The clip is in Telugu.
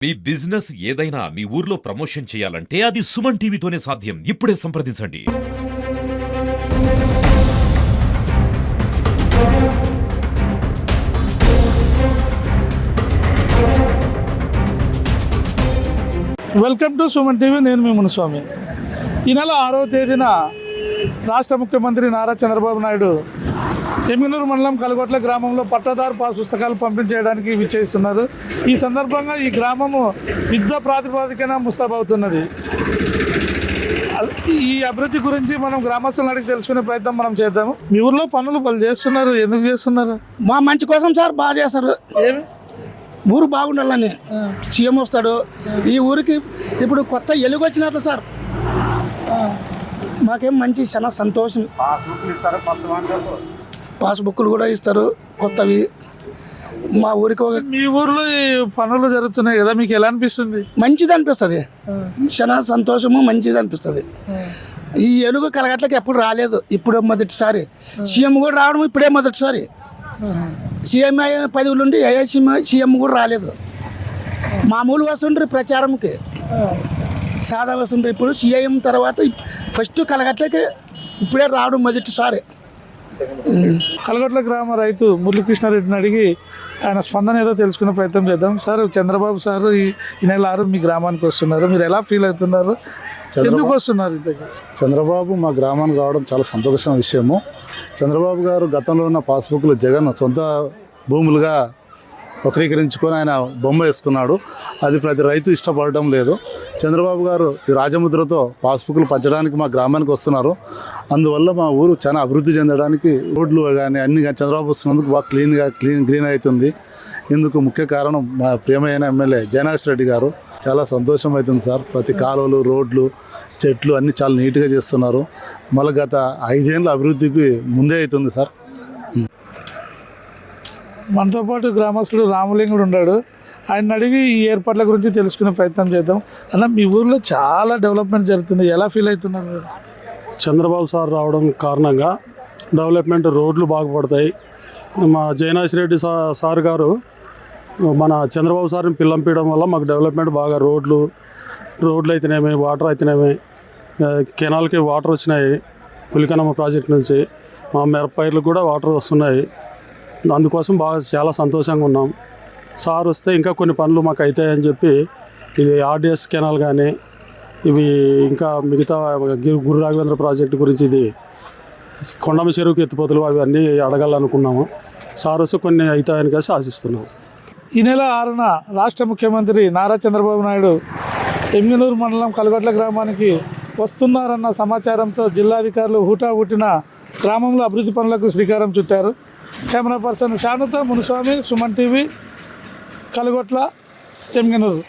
మీ బిజినెస్ ఏదైనా మీ ఊర్లో ప్రమోషన్ చేయాలంటే అది సుమన్ టీవీతోనే సాధ్యం. ఇప్పుడే సంప్రదించండి. Welcome to Suman TV. నేను మీ మునుస్వామి. ఈ నెల 6వ తేదీన రాష్ట్ర ముఖ్యమంత్రి నారా చంద్రబాబు నాయుడు ఎమ్మిగనూరు మండలం కలగొట్ల గ్రామంలో పట్టాదారు పాస్ పుస్తకాలు పంపిణీ చేయడానికి విచ్చేస్తున్నారు. ఈ సందర్భంగా ఈ గ్రామము యుద్ధ ప్రాతిపదికన ముస్తాబవుతున్నది. ఈ అభివృద్ధి గురించి మనం గ్రామస్తులను అడిగి తెలుసుకునే ప్రయత్నం మనం చేద్దాము. మీ ఊర్లో పనులు పలు చేస్తున్నారు, ఎందుకు చేస్తున్నారు? మా మంచి కోసం సార్, బాగా చేస్తారు. ఏమి ఊరు బాగుండాలని సీఎం వస్తాడు. ఈ ఊరికి ఇప్పుడు కొత్త ఎలుగు వచ్చినట్లు సార్. మాకేం మంచి చాలా సంతోషం. పాస్బుక్లు కూడా ఇస్తారు కొత్తవి. మా ఊరికి మీ ఊర్లో ఈ పనులు జరుగుతున్నాయి కదా, మీకు ఎలా అనిపిస్తుంది? మంచిది అనిపిస్తుంది. చాలా సంతోషము, మంచిది అనిపిస్తుంది. ఈ ఎలుగు కలగట్లకి ఎప్పుడు రాలేదు, ఇప్పుడు మొదటిసారి. సీఎం కూడా రావడం ఇప్పుడే మొదటిసారి. సీఎం పదవులు ఉండి సీఎం కూడా రాలేదు. మామూలు వస్తుండ్రి ప్రచారంకి, సాదా వస్తుండ్రి. ఇప్పుడు సీఎం తర్వాత ఫస్ట్ కలగట్లకి ఇప్పుడే రావడం మొదటిసారి. కలగొట్ల గ్రామ రైతు మురళీకృష్ణారెడ్డిని అడిగి ఆయన స్పందన ఏదో తెలుసుకునే ప్రయత్నం చేద్దాం. సార్, చంద్రబాబు సార్ ఈ నెల 6 మీ గ్రామానికి వస్తున్నారు. మీరు ఎలా ఫీల్ అవుతున్నారు? ఎందుకు వస్తున్నారు? చంద్రబాబు మా గ్రామానికి రావడం చాలా సంతోషమైన విషయము. చంద్రబాబు గారు గతంలో ఉన్న పాస్బుక్లు జగన్ సొంత భూములుగా వక్రీకరించుకొని ఆయన బొమ్మ వేసుకున్నాడు. అది ప్రతి రైతు ఇష్టపడటం లేదు. చంద్రబాబు గారు ఈ రాజముద్రతో పాస్బుక్లు పంచడానికి మా గ్రామానికి వస్తున్నారు. అందువల్ల మా ఊరు చాలా అభివృద్ధి చెందడానికి రోడ్లు కానీ అన్ని కానీ చంద్రబాబు వస్తున్నందుకు బాగా గ్రీన్ అవుతుంది. ఇందుకు ముఖ్య కారణం మా ప్రియమైన ఎమ్మెల్యే జయనాక్ష్ రెడ్డి గారు. చాలా సంతోషం అవుతుంది సార్. ప్రతి కాలువలు, రోడ్లు, చెట్లు అన్నీ చాలా నీట్గా చేస్తున్నారు. మళ్ళీ గత 5 ఏళ్ళ అభివృద్ధికి ముందే అవుతుంది సార్. మనతో పాటు గ్రామస్తులు రామలింగుడు ఉన్నాడు. ఆయన అడిగి ఈ ఏర్పాట్ల గురించి తెలుసుకునే ప్రయత్నం చేద్దాం. అన్న, మీ ఊర్లో చాలా డెవలప్మెంట్ జరుగుతుంది, ఎలా ఫీల్ అవుతున్నారు మీరు? చంద్రబాబు సార్ రావడం కారణంగా డెవలప్మెంట్, రోడ్లు బాగుపడతాయి. మా జయనాథ్ రెడ్డి సార్ గారు మన చంద్రబాబు సార్ని పిల్లంపీయడం వల్ల మాకు డెవలప్మెంట్ బాగా, రోడ్లు అయితేనేమి, వాటర్ అయితేనేమి, కెనాల్కి వాటర్ వచ్చినాయి పులికనమ్మ ప్రాజెక్ట్ నుంచి. మా మిరపపైర్లకు కూడా వాటర్ వస్తున్నాయి. అందుకోసం బాగా చాలా సంతోషంగా ఉన్నాం. సార్ వస్తే ఇంకా కొన్ని పనులు మాకు అవుతాయని చెప్పి ఇది ఆర్డిఎస్ కెనాల్ కానీ, ఇవి ఇంకా మిగతా గురు రాఘవేంద్ర ప్రాజెక్టు గురించి, ఇది కొండమ చెరువుకి ఎత్తిపోతలు, అవి అన్నీ అడగాలనుకున్నాము. సార్ వస్తే కొన్ని అవుతాయని కలిసి ఆశిస్తున్నాం. ఈ నెల 6న రాష్ట్ర ముఖ్యమంత్రి నారా చంద్రబాబు నాయుడు ఎమ్మిగనూరు మండలం కలగొట్ల గ్రామానికి వస్తున్నారన్న సమాచారంతో జిల్లాధికారులు హుటాహుటిన గ్రామంలో అభివృద్ధి పనులకు శ్రీకారం చుట్టారు. కెమెరా పర్సన్ షానుతో మునుస్వామి, సుమన్ టీవీ, కలగొట్ల, ఎమ్మిగనూరు.